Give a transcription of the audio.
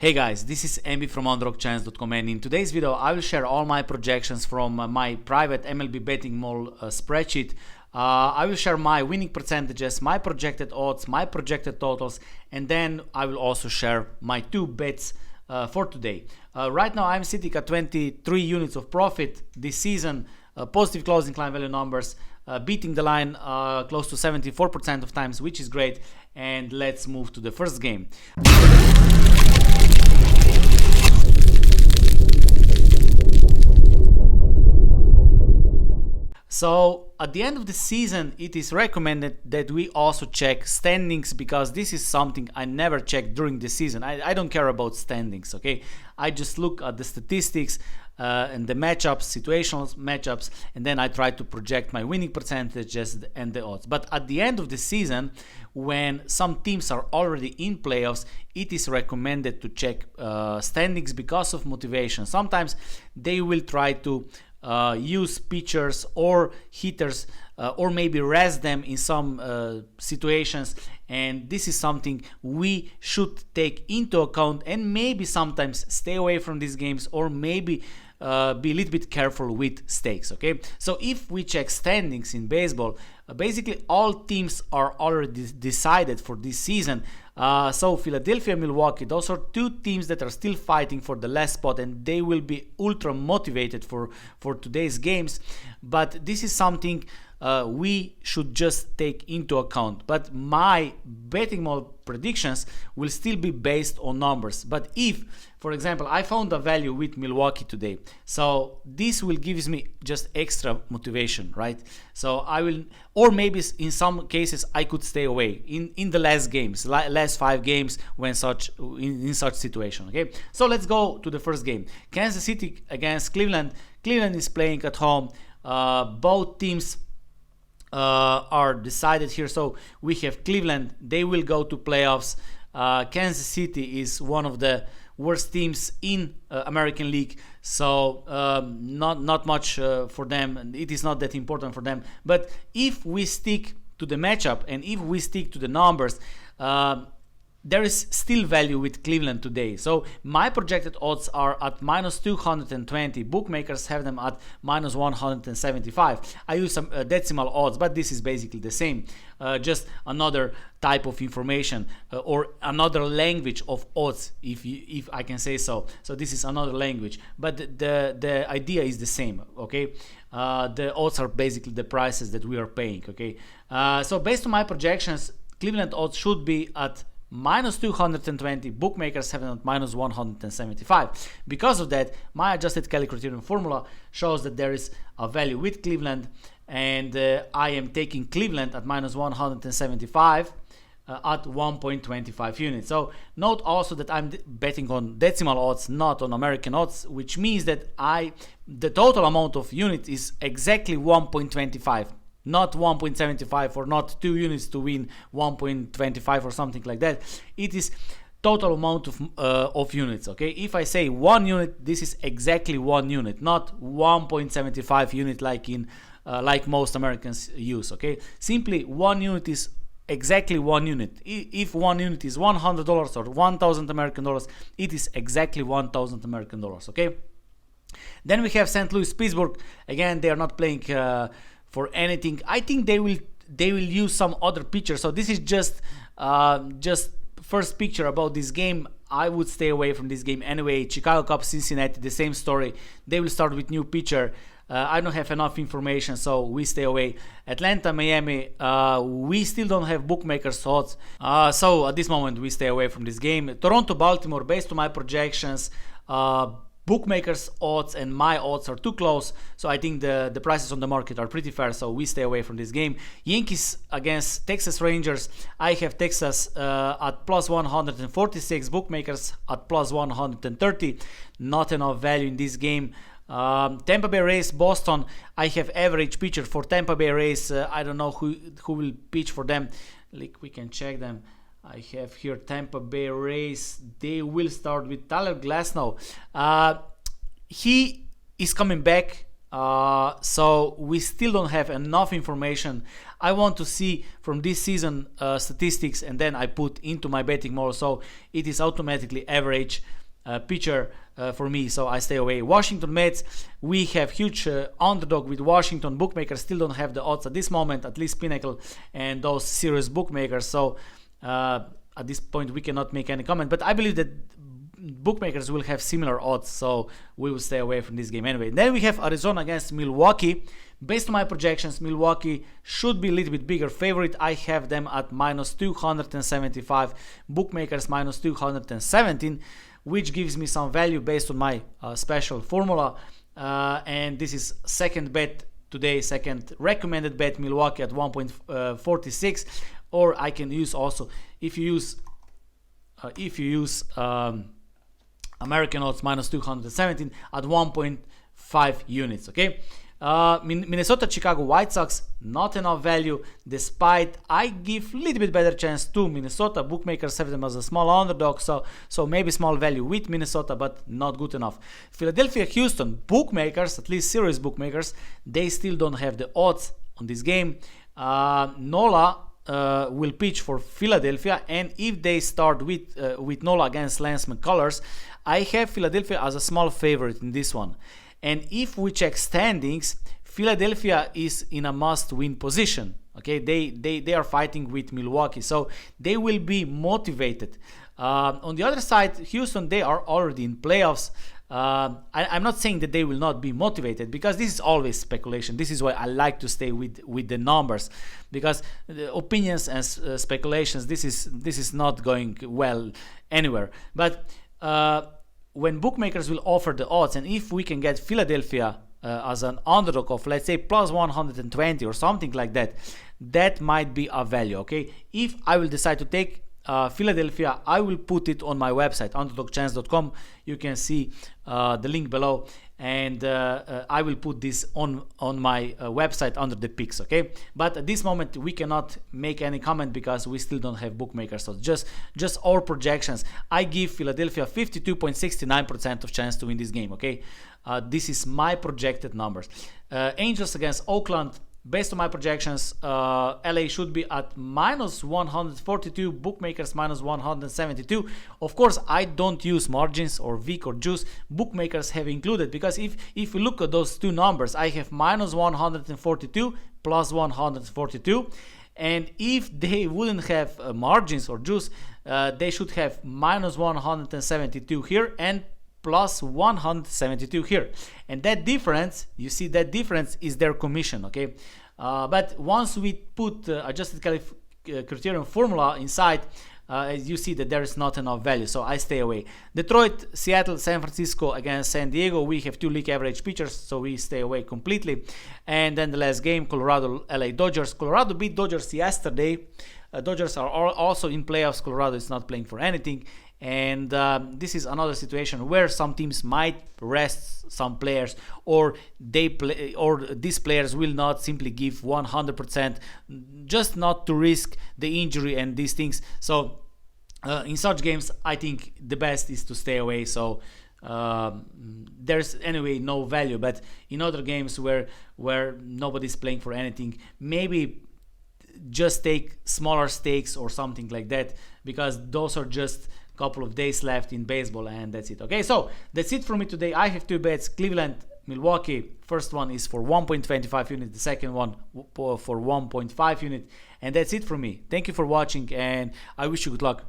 Hey guys, this is MB from underdogchance.com, and in today's video I will share all my projections from my private MLB betting mall spreadsheet. I will share my winning percentages, my projected odds, my projected totals, and then I will also share my two bets for today. Right now I'm sitting at 23 units of profit this season, positive closing line value numbers, beating the line close to 74% of times, which is great. And let's move to the first game. So at the end of the season, it is recommended that we also check standings, because this is something I never check during the season. I don't care about standings, okay? I just look at the statistics and the matchups, situational matchups, and then I try to project my winning percentages and the odds. But at the end of the season, when some teams are already in playoffs, it is recommended to check standings because of motivation. Sometimes they will try to use pitchers or hitters or maybe rest them in some situations, and this is something we should take into account, and maybe sometimes stay away from these games, or maybe be a little bit careful with stakes. Okay, so if we check standings in baseball, basically all teams are already decided for this season. So Philadelphia, Milwaukee, those are two teams that are still fighting for the last spot, and they will be ultra motivated for today's games. But this is something we should just take into account. But my betting model predictions will still be based on numbers. But if, for example, I found a value with Milwaukee today, so this will give me just extra motivation, right? So I will, or maybe in some cases I could stay away in the last games, last 5 games, when in such situation. Okay, so let's go to the first game. Kansas City against Cleveland. Cleveland is playing at home. Both teams are decided here. So we have Cleveland, they will go to playoffs. Kansas City is one of the worst teams in American League, so not much for them. It is not that important for them. But if we stick to the matchup and if we stick to the numbers, there is still value with Cleveland today. So my projected odds are at minus 220. Bookmakers have them at minus 175. I use some decimal odds, but this is basically the same. Just another type of information or another language of odds, if I can say so. So this is another language, but the idea is the same. Okay, the odds are basically the prices that we are paying. Okay, so based on my projections, Cleveland odds should be at minus 220, bookmakers have it at minus 175. Because of that, my adjusted Kelly criterion formula shows that there is a value with Cleveland, and I am taking Cleveland at minus 175 at 1.25 units. So note also that I'm betting on decimal odds, not on American odds, which means that the total amount of units is exactly 1.25. Not 1.75 or not 2 units to win 1.25 or something like that. It is total amount of units. Okay, if I say 1 unit, this is exactly 1 unit, not 1.75 unit like most Americans use. Okay, simply 1 unit is exactly 1 unit. If 1 unit is $100 or 1,000 American dollars, it is exactly 1,000 American dollars. Okay, then we have St. Louis, Pittsburgh. Again, they are not playing for anything. I think they will use some other pitcher. So this is just first picture about this game. I would stay away from this game anyway. Chicago Cubs, Cincinnati, the same story. They will start with new pitcher. I don't have enough information, so we stay away. Atlanta, Miami, we still don't have bookmakers odds. So at this moment we stay away from this game. Toronto, Baltimore, based on my projections, bookmakers odds and my odds are too close, so I think the prices on the market are pretty fair, so we stay away from this game. Yankees against Texas Rangers. I have Texas at plus 146, bookmakers at plus 130. Not enough value in this game. Tampa Bay Rays, Boston. I have average pitcher for Tampa Bay Rays. I don't know who will pitch for them. Like, we can check them. I have here Tampa Bay Rays. They will start with Tyler Glasnow. He is coming back So we still don't have enough information. I want to see from this season statistics, and then I put into my betting model, so it is automatically average pitcher for me, so I stay away. Washington Mets, we have huge underdog with Washington. Bookmakers still don't have the odds at this moment, at least Pinnacle and those serious bookmakers, so at this point we cannot make any comment, but I believe that bookmakers will have similar odds, so we will stay away from this game anyway. Then we have Arizona against Milwaukee. Based on my projections, Milwaukee should be a little bit bigger favorite. I have them at minus 275, bookmakers minus 217, which gives me some value based on my special formula, and this is second bet today, second recommended bet, Milwaukee at 1.46, or I can use also, if you use American odds minus 217 at 1.5 units. Okay, Minnesota Chicago White Sox, not enough value, despite I give a little bit better chance to Minnesota. Bookmakers have them as a small underdog, so maybe small value with Minnesota, but not good enough. Philadelphia Houston, bookmakers, at least serious bookmakers, they still don't have the odds on this game. Nola will pitch for Philadelphia, and if they start with Nola against Lance McCullers, I have Philadelphia as a small favorite in this one. And if we check standings, Philadelphia is in a must-win position. Okay, they are fighting with Milwaukee, so they will be motivated. On the other side, Houston, they are already in playoffs. I'm not saying that they will not be motivated, because this is always speculation. This is why I like to stay with the numbers, because the opinions and speculations, this is not going well anywhere. But when bookmakers will offer the odds, and if we can get Philadelphia as an underdog of, let's say, plus 120 or something like that, that might be a value. Okay, if I will decide to take Philadelphia, I will put it on my website, underdogchance.com. You can see the link below, and I will put this on my website under the picks. Okay, but at this moment we cannot make any comment because we still don't have bookmakers, so just our projections. I give Philadelphia 52.69% of chance to win this game. Okay, this is my projected numbers. Angels against Oakland. Based on my projections, LA should be at minus 142, bookmakers minus 172. Of course, I don't use margins or Vic or Juice. Bookmakers have included, because if you look at those two numbers, I have minus 142 plus 142. And if they wouldn't have margins or Juice, they should have minus 172 here and plus 172 here, and that difference, you see, that difference is their commission. Okay, but once we put adjusted criterion formula inside, as you see that there is not enough value, so I stay away. Detroit, Seattle, San Francisco against San Diego, we have two league average pitchers, so we stay away completely. And then the last game, Colorado, LA Dodgers. Colorado beat Dodgers yesterday. Dodgers are also in playoffs. Colorado is not playing for anything. And this is another situation where some teams might rest some players, or these players will not simply give 100%, just not to risk the injury and these things. So in such games, I think the best is to stay away. So there's anyway no value. But in other games where nobody's playing for anything, maybe just take smaller stakes or something like that, because those are just couple of days left in baseball, and that's it. Okay, so that's it for me today. I have two bets: Cleveland, Milwaukee. First one is for 1.25 unit, the second one for 1.5 unit, and that's it for me. Thank you for watching, and I wish you good luck.